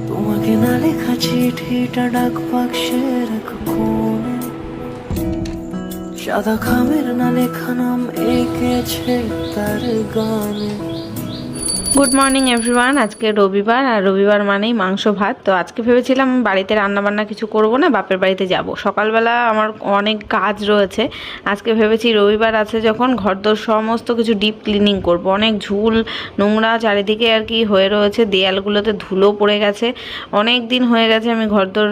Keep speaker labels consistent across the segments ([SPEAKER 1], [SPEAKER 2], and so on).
[SPEAKER 1] তোমাকে না লেখা চিঠিটা ডাক বাক্সের এক কোণে, সাদা খামের না লেখা নাম এঁকেছে তার গানে।
[SPEAKER 2] Good morning everyone. আজকে রবিবার, আর রবিবার মানেই মাংস ভাত। তো আজকে ভেবেছিলাম বাড়িতে রান্নাবান্না কিছু করব না, বাপের বাড়িতে যাব। সকালবেলা আমার অনেক কাজ রয়েছে। আজকে ভেবেছি রবিবার আছে যখন ঘরদোর সমস্ত কিছু ডিপ ক্লিনিং করব। অনেক ঝুল নোংরা চারিদিকে আর কি হয়ে রয়েছে, দেয়ালগুলোতে ধুলো পড়ে গেছে। অনেক দিন হয়ে গেছে আমি ঘরদোর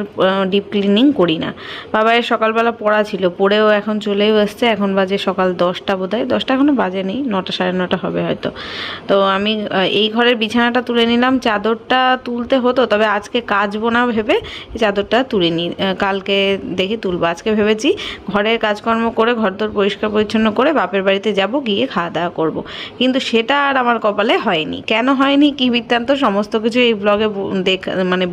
[SPEAKER 2] ডিপ ক্লিনিং করি না। বাবায়ের সকালবেলা পড়া ছিল, পড়েও এখন চলেও এসছে। এখন বাজে সকাল 10টা, বোধহয় 10টা এখনও বাজেনি, 9টা সাড়ে 9টা হবে হয়তো। তো আমি এই ঘরের বিছানাটা তুলে নিলাম, চাদরটা তুলতে হতো, তবে আজকে কাচবো না ভেবে এই চাদরটা তুলে নিই, কালকে দেখি তুলবো। আজকে ভেবেছি ঘরের কাজকর্ম করে ঘরদোর পরিষ্কার পরিচ্ছন্ন করে বাপের বাড়িতে যাব, গিয়ে খাওয়া দাওয়া করব। কিন্তু সেটা আর আমার কপালে হয়নি। কেন হয়নি, কী বৃত্তান্ত, সমস্ত কিছু এই ব্লগে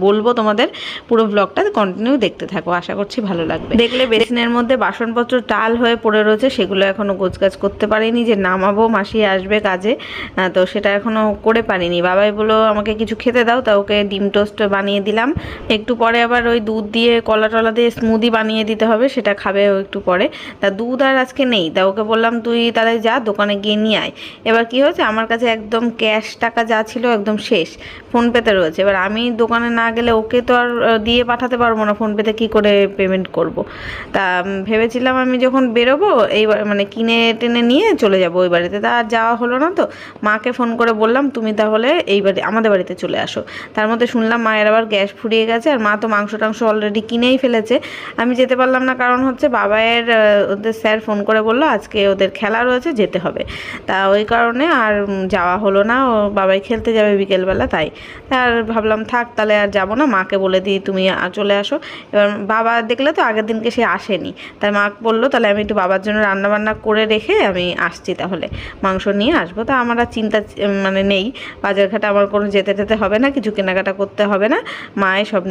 [SPEAKER 2] বলবো তোমাদের। পুরো ব্লগটা কন্টিনিউ দেখতে থাকো, আশা করছি ভালো লাগবে। দেখলে বেসিনের মধ্যে বাসনপত্র টাল হয়ে পড়ে রয়েছে, সেগুলো এখনও গোছগাছ করতে পারিনি, যে নামাবো, মাসি আসবে কাজে, তো সেটা এখনও করে পারিনি। বাবাই বললো আমাকে কিছু খেতে দাও, তা ওকে ডিম টোস্ট বানিয়ে দিলাম। একটু পরে আবার ওই দুধ দিয়ে কলা টলা দিয়ে স্মুদি বানিয়ে দিতে হবে, সেটা খাবে ও একটু পরে। তা দুধ আর আজকে নেই, তা ওকে বললাম তুই তাহলে যা দোকানে গিয়ে নিয়ে আয়। এবার কি হয়েছে, আমার কাছে একদম ক্যাশ টাকা যা ছিল একদম শেষ, ফোনপেতে রয়েছে। এবার আমি দোকানে না গেলে ওকে তো আর দিয়ে পাঠাতে পারবো না, ফোনপেতে কী করে পেমেন্ট করব। তা ভেবেছিলাম আমি যখন বেরোবো এইবার কিনে টেনে নিয়ে চলে যাবো ওই বাড়িতে। তা আর যাওয়া হলো না। তো মাকে ফোন করে বললাম তুমি তাহলে এই বাড়ি আমাদের বাড়িতে চলে আসো। তার মধ্যে শুনলাম মায়ের আবার গ্যাস ফুরিয়ে গেছে, আর মা তো মাংস টাংস অলরেডি কিনেই ফেলেছে। আমি যেতে পারলাম না, কারণ হচ্ছে বাবায়ের ওদের স্যার ফোন করে বললো আজকে ওদের খেলা রয়েছে, যেতে হবে। তা ওই কারণে আর যাওয়া হলো না। ও বাবাই খেলতে যাবে বিকেলবেলা, তাই আর ভাবলাম থাক তাহলে আর যাবো না, মাকে বলে দিই তুমি চলে আসো। এবার বাবা দেখলে তো আগের দিনকে সে আসেনি, তাই মা বললো তাহলে আমি একটু বাবার জন্য রান্নাবান্না করে রেখে আমি আসছি, তাহলে মাংস নিয়ে আসবো। তা আমার আর চিন্তা নেই, বাজারঘাটে আমার কোনো যেতে হবে না, কিছু কেনাকাটা করতে হবে না, মায়ে সব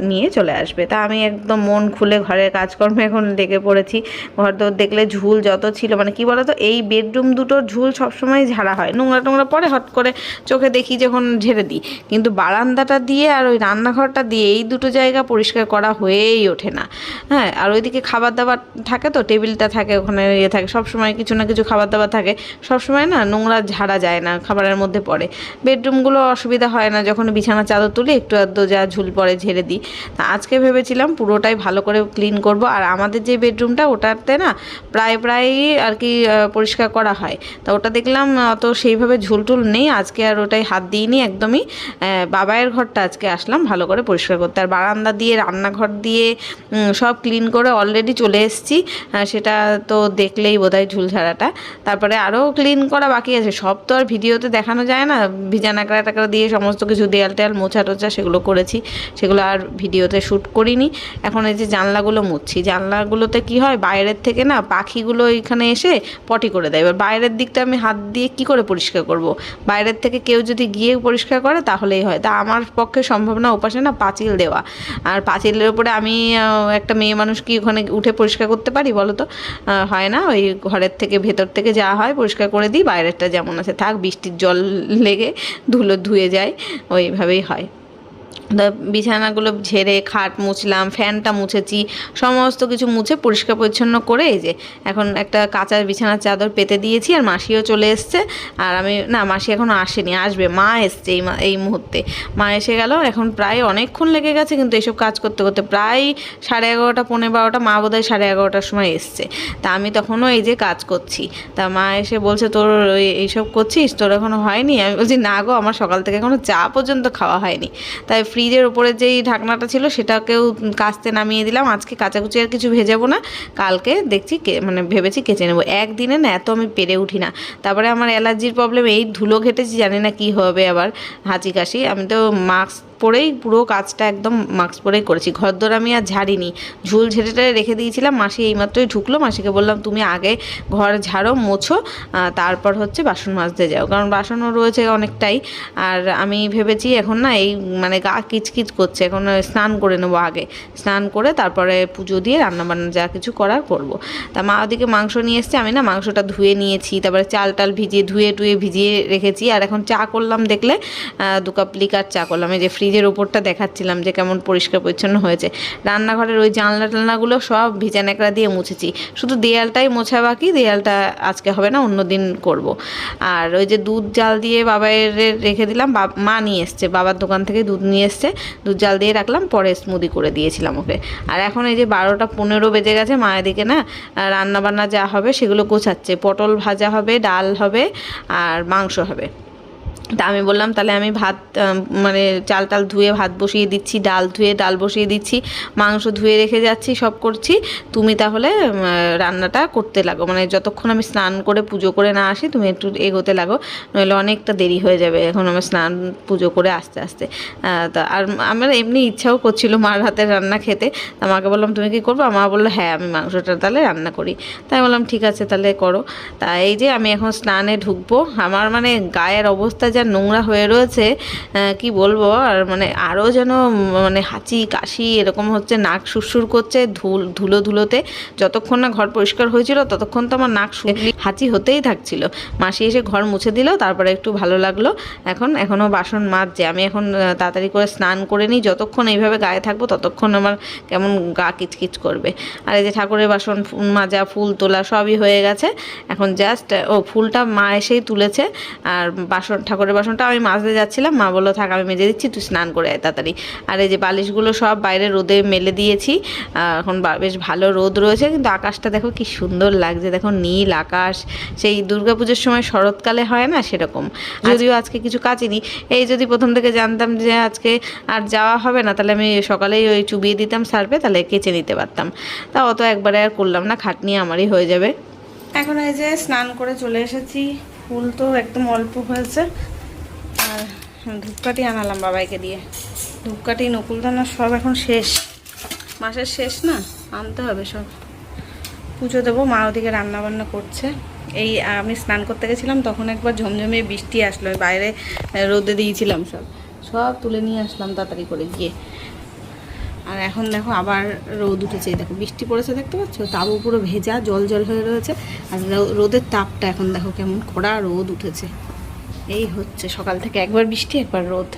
[SPEAKER 2] নিয়ে চলে আসবে। তা আমি একদম মন খুলে ঘরের কাজকর্মে এখন লেগে পড়েছি। ঘর দোর দেখলে ঝুল যত ছিল, কি বলো তো, এই বেডরুম দুটোর ঝুল সবসময় ঝাড়া হয়, নোংরা টোংরা পরে হট করে চোখে দেখি যখন ঝেড়ে দিই, কিন্তু বারান্দাটা দিয়ে আর ওই রান্নাঘরটা দিয়ে এই দুটো জায়গা পরিষ্কার করা হয়েই ওঠে না। হ্যাঁ, আর ওইদিকে খাবার দাবার থাকে, তো টেবিলটা থাকে, ওখানে ইয়ে থাকে, সবসময় কিছু না কিছু খাবার দাবার থাকে, সবসময় না নোংরা ঝাড়া যায় না, খাবারের মধ্যে পড়ে। বেডরুমগুলো অসুবিধা হয় না, যখন বিছানা চাদর তুলি একটু আধটু যা ঝুল পড়ে ঝেড়ে দিই। তা আজকে ভেবেছিলাম পুরোটাই ভালো করে ক্লিন করব। আর আমাদের যে বেডরুমটা ওটাতে না প্রায়ই আর কি পরিষ্কার করা হয়, তা ওটা দেখলাম অত সেইভাবে ঝুলটুল নেই। আজকে আর ওটাই হাত দিইনি একদমই। বাবায়ের ঘরটা আজকে আসলাম ভালো করে পরিষ্কার করতে, আর বারান্দা দিয়ে রান্নাঘর দিয়ে সব ক্লিন করে অলরেডি চলে এসেছি। সেটা তো দেখলেই বোধহয় ঝুল ঝাড়াটা। তারপরে আরও ক্লিন করা বাকি আছে, সব তো আর ভিডিওতে দেখানো যায় না। ভিজা নাকড়া টাকড়া দিয়ে সমস্ত কিছু দেয়াল টেয়াল মোছা টোছা সেগুলো করেছি, সেগুলো আর ভিডিওতে শ্যুট করিনি। এখন এই যে জানলাগুলো মুছছি, জানলাগুলোতে কি হয়, বাইরের থেকে না পাখিগুলো এখানে এসে পটি করে দেয়। এবার বাইরের দিকটা আমি হাত দিয়ে কি করে পরিষ্কার করব, বাইরের থেকে কেউ যদি গিয়ে পরিষ্কার করে তাহলেই হয়। তা আমার পক্ষে সম্ভব না, ওপাশে না পাঁচিল দেওয়া, আর পাঁচিলের উপরে আমি একটা মেয়ে মানুষ কি ওখানে উঠে পরিষ্কার করতে পারি বলো তো, হয় না। ওই ঘরের থেকে ভেতর থেকে যা হয় পরিষ্কার করে দিই, বাইরেরটা যেমন আছে থাক, বৃষ্টির জল লেগে ধুলো ধুয়ে যায়, ওইভাবেই হয়। বিছানাগুলো ঝেড়ে খাট মুছলাম, ফ্যানটা মুছেছি, সমস্ত কিছু মুছে পরিষ্কার পরিচ্ছন্ন করে এই যে এখন একটা কাঁচা বিছানার চাদর পেতে দিয়েছি। আর মাসিও চলে এসছে, আর আমি না, মাসি এখনও আসেনি, আসবে, মা এসছে এই মুহূর্তে, মা এসে গেল। এখন প্রায় অনেকক্ষণ লেগে গেছে, কিন্তু এইসব কাজ করতে করতে প্রায় 11:30 পৌনে 12টা, মা বোধহয় 11:30টার সময় এসছে। তা আমি তখনও এই যে কাজ করছি। তা মা এসে বলছে তোর এইসব করছিস, তোর এখনও হয়নি? আমি বলছি না গো, আমার সকাল থেকে এখনও চা পর্যন্ত খাওয়া হয়নি। তাই ফ্রিজের উপরে যেই ঢাকনাটা ছিল সেটাকেও কাচতে নামিয়ে দিলাম। আজকে কাচাকুচি আর কিছু ভেজাবো না, কালকে দেখছি ভেবেছি কেচে নেবো। একদিনে না এত আমি পেরে উঠি না। তারপরে আমার অ্যালার্জির প্রবলেম, এই ধুলো ঘেটেছি, জানি না কি হবে আবার, হাঁচি কাশি। আমি তো মাস্ক পরেই পুরো কাজটা একদম মাস্ক পরেই করেছি। ঘরদোর আমি আর ঝাড়িনি, ঝুল ঝেড়েটা রেখে দিয়েছিলাম। মাসি এইমাত্রই ঢুকলো, মাসিকে বললাম তুমি আগে ঘর ঝাড়ো মোছো, তারপর হচ্ছে বাসন মাজতে যাও, কারণ বাসনও রয়েছে অনেকটাই। আর আমি ভেবেছি এখন না এই মানে গা কিচকিচ করছে, এখন স্নান করে নেবো আগে, স্নান করে তারপরে পুজো দিয়ে রান্নাবান্না যা কিছু করার করবো। তা মা ওদিকে মাংস নিয়ে এসছে, আমি না মাংসটা ধুয়ে নিয়েছি, তারপরে চাল টাল ভিজিয়ে ধুয়ে ভিজিয়ে রেখেছি। আর এখন চা করলাম, দেখলে 2 কাপ লিকার চা করলাম। এই যে ফ্রিজের ওপরটা দেখাচ্ছিলাম যে কেমন পরিষ্কার পরিচ্ছন্ন হয়েছে। রান্নাঘরের ওই জানলা টালনাগুলো সব ভিজা ন্যাকড়া দিয়ে মুছেছি, শুধু দেয়ালটাই মোছা বাকি। দেয়ালটা আজকে হবে না, অন্য দিন করব। আর ওই যে দুধ জাল দিয়ে বাবাইয়ের রেখে দিলাম, মা নিয়ে এসছে, বাবার দোকান থেকে দুধ নিয়ে এসছে, দুধ জাল দিয়ে রাখলাম, পরে স্মুদি করে দিয়েছিলাম ওকে। আর এখন এই যে 12টা 15 বেজে গেছে, মা এদিকে না রান্নাবান্না যা হবে সেগুলো গোছাচ্ছে। পটল ভাজা হবে, ডাল হবে আর মাংস হবে। তা আমি বললাম তাহলে আমি ভাত মানে চাল টাল ধুয়ে ভাত বসিয়ে দিচ্ছি, ডাল ধুয়ে ডাল বসিয়ে দিচ্ছি, মাংস ধুয়ে রেখে যাচ্ছি, সব করছি। তুমি তাহলে রান্নাটা করতে লাগো, মানে যতক্ষণ আমি স্নান করে পুজো করে না আসি তুমি একটু এগোতে লাগো, নইলে অনেকটা দেরি হয়ে যাবে এখন আমার স্নান পুজো করে আস্তে আস্তে। তা আর আমার এমনি ইচ্ছাও করছিল মার হাতের রান্না খেতে। তা মাকে বললাম তুমি কি করবো? মা বললো হ্যাঁ আমি মাংসটা তাহলে রান্না করি। তাই বললাম ঠিক আছে তাহলে করো। তা এই যে আমি এখন স্নানে ঢুকবো, আমার মানে গায়ের অবস্থা যা নোংরা হয়ে রয়েছে কি বলবো। আর মানে আরও যেন মানে হাঁচি কাশি এরকম হচ্ছে, নাক সুরসুর করছে ধুলোতে। যতক্ষণ না ঘর পরিষ্কার হয়েছিল ততক্ষণ তো আমার নাক হাঁচি হতেই থাকছিল। মাসি এসে ঘর মুছে দিল, তারপরে একটু ভালো লাগলো। এখনও বাসন মাজছে, আমি এখন তাড়াতাড়ি করে স্নান করে নিই। যতক্ষণ এইভাবে গায়ে থাকবো ততক্ষণ আমার কেমন গা কিচকিচ করবে। আর এই যে ঠাকুরের বাসন মাজা, ফুল তোলা সবই হয়ে গেছে। এখন জাস্ট ফুলটা মা এসেই তুলেছে, আর ঠাকুরের বাসনটা আমি মাজতে যাচ্ছিলাম, মা বললো থাক আমি মেজে দিচ্ছি, তুই স্নান করে আয় তাড়াতাড়ি। আর এই যে বালিশগুলো সব বাইরে রোদে মেলে দিয়েছি। এখন বেশ ভালো রোদ রয়েছে, কিন্তু আকাশটা দেখো কি সুন্দর লাগছে, দেখো নীল আকাশ, সেই দুর্গাপুজোর সময় শরৎকালে হয় না সেরকম। যদিও আজকে কিছু কাচিনি, এই যদি প্রথম থেকে জানতাম যে আজকে আর যাওয়া হবে না তাহলে আমি সকালেই ওই চুবিয়ে দিতাম সার্ফে, তাহলে কেচে নিতে পারতাম। তা অত একবারে আর করলাম না, খাটনি আমারই হয়ে যাবে। এখন এই যে স্নান করে চলে এসেছি, ফুল তো একদম অল্প হয়েছে। আর ধূপকাঠি আনালাম বাবাইকে দিয়ে, ধূপকাঠি নকুলদানা সব এখন শেষ, মাসের শেষ না, আনতে হবে সব। পুজো দেবো, মা ওদিকে রান্নাবান্না করছে। এই আমি স্নান করতে গেছিলাম তখন একবার ঝমঝমিয়ে বৃষ্টি আসলো, বাইরে রোদে দিয়েছিলাম, সব তুলে নিয়ে আসলাম তাড়াতাড়ি করে গিয়ে। আর এখন দেখো আবার রোদ উঠেছে, দেখো বৃষ্টি পড়েছে দেখতে পাচ্ছ, তাবু পুরো ভেজা জল জল হয়ে রয়েছে। আর রোদের তাপটা এখন দেখো কেমন কড়া রোদ উঠেছে। এই হচ্ছে সকাল থেকে একবার বৃষ্টি একবার রোদ।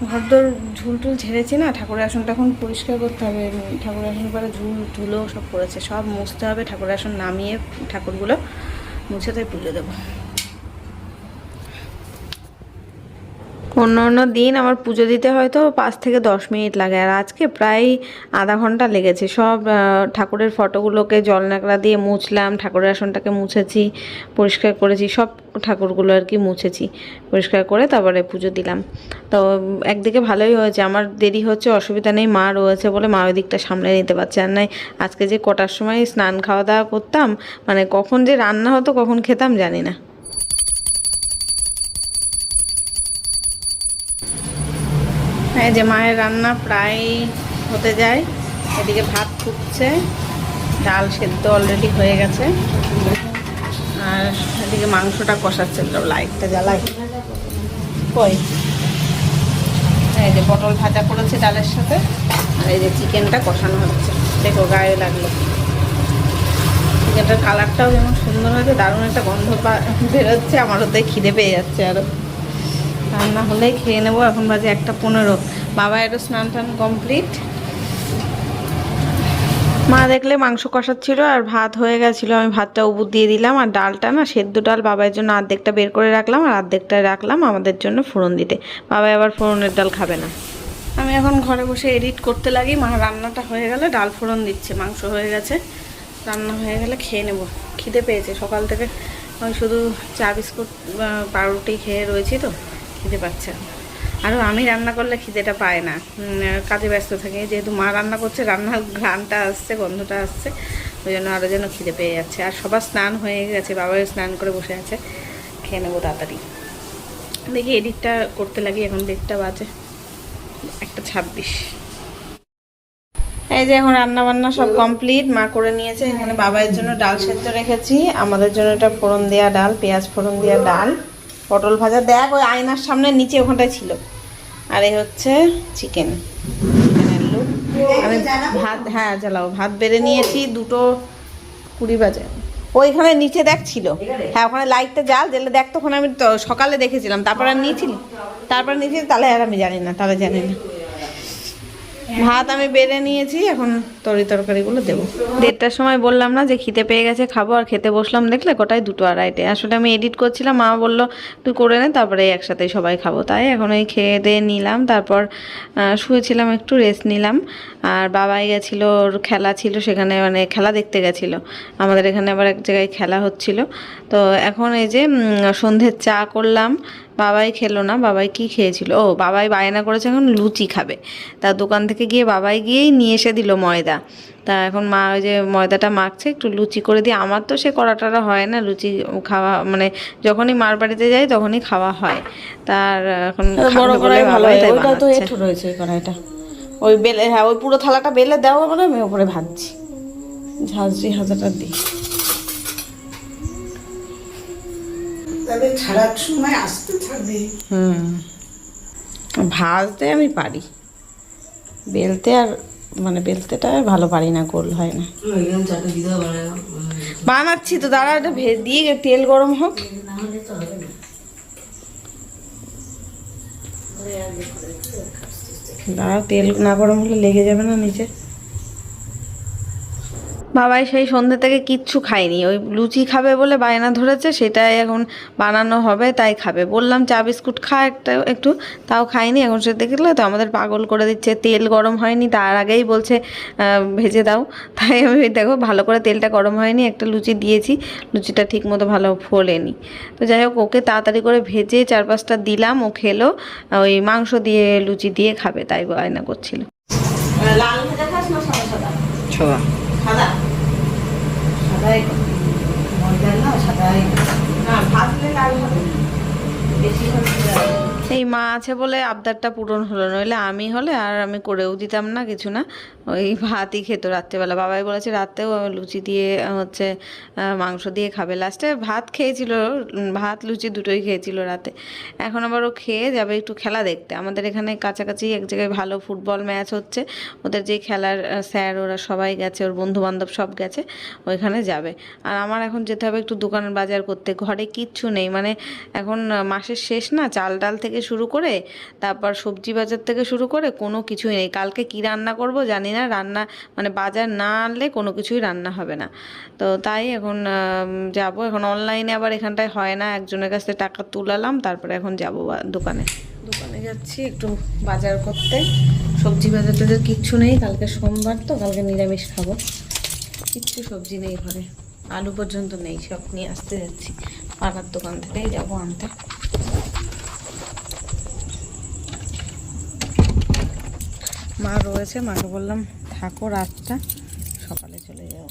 [SPEAKER 2] ঘরদোর ঝুলটুল ঝেড়েছি না, ঠাকুরের আসনটা এখন পরিষ্কার করতে হবে। ঠাকুরের আসন পরে ধুলো সব পড়েছে, সব মুছতে হবে। ঠাকুরের আসন নামিয়ে ঠাকুরগুলো মুছে তাই পুজো দেবো। অন্য দিন আমার পুজো দিতে হয়তো 5 থেকে 10 মিনিট লাগে, আর আজকে প্রায় আধা ঘন্টা লেগেছে। সব ঠাকুরের ফটোগুলোকে জল ন্যাকড়া দিয়ে মুছলাম, ঠাকুরের আসনটাকে মুছেছি, পরিষ্কার করেছি, সব ঠাকুরগুলো আর কি মুছেছি, পরিষ্কার করে তারপরে পুজো দিলাম। তো একদিকে ভালোই হয়েছে, আমার দেরি হচ্ছে অসুবিধা নেই, মা রয়েছে বলে মা ওই দিকটা সামলে নিতে পারছে। আর নাই আজকে যে কটার সময় স্নান খাওয়া দাওয়া করতাম, মানে কখন যে রান্না হতো কখন খেতাম জানি না। এই যে মায়ের রান্না প্রায় হতে যায়, এদিকে ভাত ফুটছে, ডাল সেদ্ধ অলরেডি হয়ে গেছে, আর এদিকে মাংসটা কষাচ্ছে। লাইটটা জ্বালাই কই। এই যে পটল ভাজা করেছে ডালের সাথে, আর এই যে চিকেনটা কষানো হচ্ছে, দেখো গায়ে লাগলো। চিকেনটার কালারটাও যেমন সুন্দর হয়েছে, দারুণ একটা গন্ধ বেরোচ্ছে, আমারও তাই খিদে পেয়ে যাচ্ছে। আরও রান্না হলেই খেয়ে নেবো। এখন বাজে 1:15। বাবা এরও স্নান টান কমপ্লিট। মা দেখলে মাংস কষাচ্ছিল আর ভাত হয়ে গেছিলো, আমি ভাতটা উবুর দিয়ে দিলাম। আর ডালটা না সেদ্ধ ডাল, বাবার জন্য অর্ধেকটা বের করে রাখলাম আর অর্ধেকটা রাখলাম আমাদের জন্য ফোড়ন দিতে। বাবা আবার ফোড়নের ডাল খাবে না। আমি এখন ঘরে বসে এডিট করতে লাগি। মা রান্নাটা হয়ে গেলে ডাল ফোড়ন দিচ্ছে, মাংস হয়ে গেছে, রান্না হয়ে গেলে খেয়ে নেব। খিদে পেয়েছে সকাল থেকে, ওই শুধু চা বিস্কুট পাউরুটি খেয়ে রয়েছি তো খিদে পাচ্ছে। আরও আমি রান্না করলে খিদেটা পায় না, কাজে ব্যস্ত থাকে। যেহেতু মা রান্না করছে, রান্নার ঘ্রাণটা আসছে, গন্ধটা আসছে, ওই জন্য আরও যেন খিদে পেয়ে যাচ্ছে। আর সবার স্নান হয়ে গেছে, বাবাও স্নান করে বসে আছে, খেয়ে নেবো তাড়াতাড়ি। দেখি এডিটটা করতে লাগি, এখন ডেটটা বাজে 1:26। এই যে এখন রান্না বান্না সব কমপ্লিট, মা করে নিয়েছে। এখানে বাবাইয়ের জন্য ডাল সেদ্ধ রেখেছি, আমাদের জন্য এটা ফোড়ন দেওয়া ডাল, পেঁয়াজ ফোড়ন দেওয়া ডাল, পটল ভাজা। দেখ ওই আয়নার সামনে নিচে ওখানটায় ছিল। আর এই হচ্ছে চিকেন। আমি ভাত, হ্যাঁ জ্বালাও, ভাত বেড়ে নিয়েছি 2:20 বাজে। ওইখানে নিচে দেখ ছিল, হ্যাঁ ওখানে লাইটটা জ্বালে দেখ। তখন আমি তো সকালে দেখেছিলাম, তারপর আর নিয়েছিলি, তাহলে আর আমি জানি না, তাহলে জানি না। ভাত আমি বেড়ে নিয়েছি, এখন তরকারিগুলো দেবো। 1:30টার সময় বললাম না যে খিদে পেয়ে গেছে, খাবো। আর খেতে বসলাম, দেখলে কোটায় 2:30। আসলে আমি এডিট করছিলাম, মা বললো তুই করে নে, তারপরে একসাথে সবাই খাবো। তাই এখন ওই খেয়ে দিয়ে নিলাম, তারপর শুয়েছিলাম, একটু রেস্ট নিলাম। আর বাবাই গেছিলো, ওর খেলা ছিল সেখানে, মানে খেলা দেখতে গেছিলো। আমাদের এখানে আবার এক জায়গায় খেলা হচ্ছিল। তো এখন এই যে সন্ধ্যের চা করলাম। বাবাই খেলো না। বাবাই কি খেয়েছিল, ও বাবাই বায়না করেছে এখন লুচি খাবে। তা দোকান থেকে গিয়ে বাবাই গিয়েই নিয়ে এসে দিল ময়দা। তা এখন মা ওই যে ময়দাটা মাখছে, একটু লুচি করে দিয়ে। আমার তো সে কড়াটা হয় না লুচি খাওয়া, মানে যখনই মার বাড়িতে যাই তখনই খাওয়া হয়। তার এখন বড় কড়াই ভালো হয়, ওইটা তো একটু রয়েছে কড়াইটা। ওই বেলে, হ্যাঁ ওই পুরো থালাটা বেলে দেওয়া মানে আমি উপরে ভাজছি, ঝাঁঝরি হাজারটা দিই।
[SPEAKER 3] ছাড়ার সময় আসতে থাকবে।
[SPEAKER 2] ভাজতে আমি পারি, বেলতে আর মানে বেলতেটা ভালো পারি না, গোল হয় না। বানাচ্ছি তো, দাঁড়া এটা দিয়ে তেল গরম হোক। দাঁড়া, তেল না গরম হলে লেগে যাবে না নিচে। বাবাই সেই সন্ধ্যে থেকে কিচ্ছু খায়নি, ওই লুচি খাবে বলে বায়না ধরেছে, সেটাই এখন বানানো হবে, তাই খাবে। বললাম চা বিস্কুট খা একটু, তাও খায়নি। এখন সে দেখলে তো আমাদের পাগল করে দিচ্ছে, তেল গরম হয়নি তার আগেই বলছে ভেজে দাও। তাই আমি দেখো ভালো করে তেলটা গরম হয়নি, একটা লুচি দিয়েছি, লুচিটা ঠিক মতো ভালো ফোলেনি। তো যাই হোক, ওকে তাড়াতাড়ি করে ভেজে 4-5টা দিলাম, ও খেলো। ওই মাংস দিয়ে লুচি দিয়ে খাবে, তাই বায়না করছিল। লাল ভাজা খাস না সাদা সাদা? সাদা সাদা সাদাই, ময়দা না সাদাই, না ভাজলে লাল হবে, বেশি ভাজলে। এই মা আছে বলে আবদারটা পূরণ হলো, নইলে আমি হলে আর আমি করেও দিতাম না কিছু না, ওই ভাতই খেতো রাত্রেবেলা। বাবাই বলেছে রাতেও লুচি দিয়ে হচ্ছে মাংস দিয়ে খাবে। লাস্টে ভাত খেয়েছিল, ভাত লুচি দুটোই খেয়েছিল রাতে। এখন আবার ও খেয়ে যাবে একটু খেলা দেখতে। আমাদের এখানে কাছাকাছি এক জায়গায় ভালো ফুটবল ম্যাচ হচ্ছে, ওদের যে খেলার স্যার ওরা সবাই গেছে, ওর বন্ধু বান্ধব সব গেছে, ওইখানে যাবে। আর আমার এখন যেতে হবে একটু দোকানের বাজার করতে, ঘরে কিচ্ছু নেই। মানে এখন মাসের শেষ না, চাল ডাল থেকে শুরু করে তারপর সবজি বাজার থেকে শুরু করে কোনো কিছুই নেই। কালকে কি রান্না করব জানি না, রান্না মানে বাজার না আনলে কোনো কিছুই রান্না হবে না। তো তাই এখন যাব। এখন অনলাইনে আবার এখানটায় হয় না, একজনের কাছ থেকে টাকা তুলালাম, তারপরে এখন যাব দোকানে যাচ্ছি একটু বাজার করতে। সবজি বাজার টাজার কিচ্ছু নেই, কালকে সোমবার তো, কালকে নিরামিষ খাবো। কিচ্ছু সবজি নেই ঘরে, আলু পর্যন্ত নেই, সব নিয়ে আসতে যাচ্ছি। পাড়ার দোকান থেকেই যাবো আনতে। মা রয়েছে, মাকে বললাম থাকো রাতটা, সকালে চলে যাবো।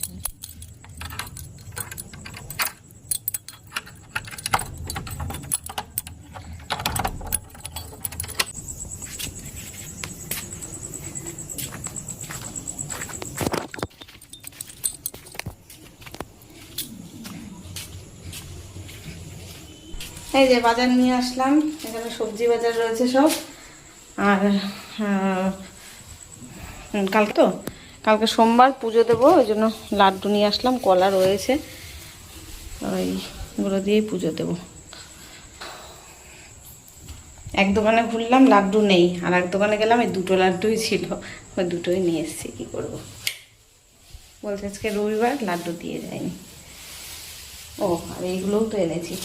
[SPEAKER 2] এই যে বাজার নিয়ে আসলাম, এখানে সবজি বাজার রয়েছে সব। আর কালকে সোমবার পুজো দেবো, ওই জন্য লাড্ডু নিয়ে আসলাম, কলা রয়েছে, ওইগুলো দিয়েই পুজো দেবো। এক দোকানে ঘুরলাম, লাড্ডু নেই, আর এক দোকানে গেলাম, এই 2টো লাড্ডুই ছিল, ওই 2টোই নিয়ে এসেছি। কী করবো, বলছে আজকে রবিবার, লাড্ডু দিয়ে যায়নি। ও আর এইগুলোও তো এনেছি,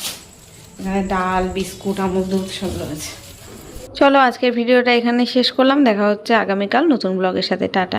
[SPEAKER 2] এখানে ডাল, বিস্কুট, আমুল দুধ সব রয়েছে। চলো আজকের ভিডিওটা এখানে শেষ করলাম, দেখা হচ্ছে আগামীকাল নতুন ব্লগের সাথে। টাটা।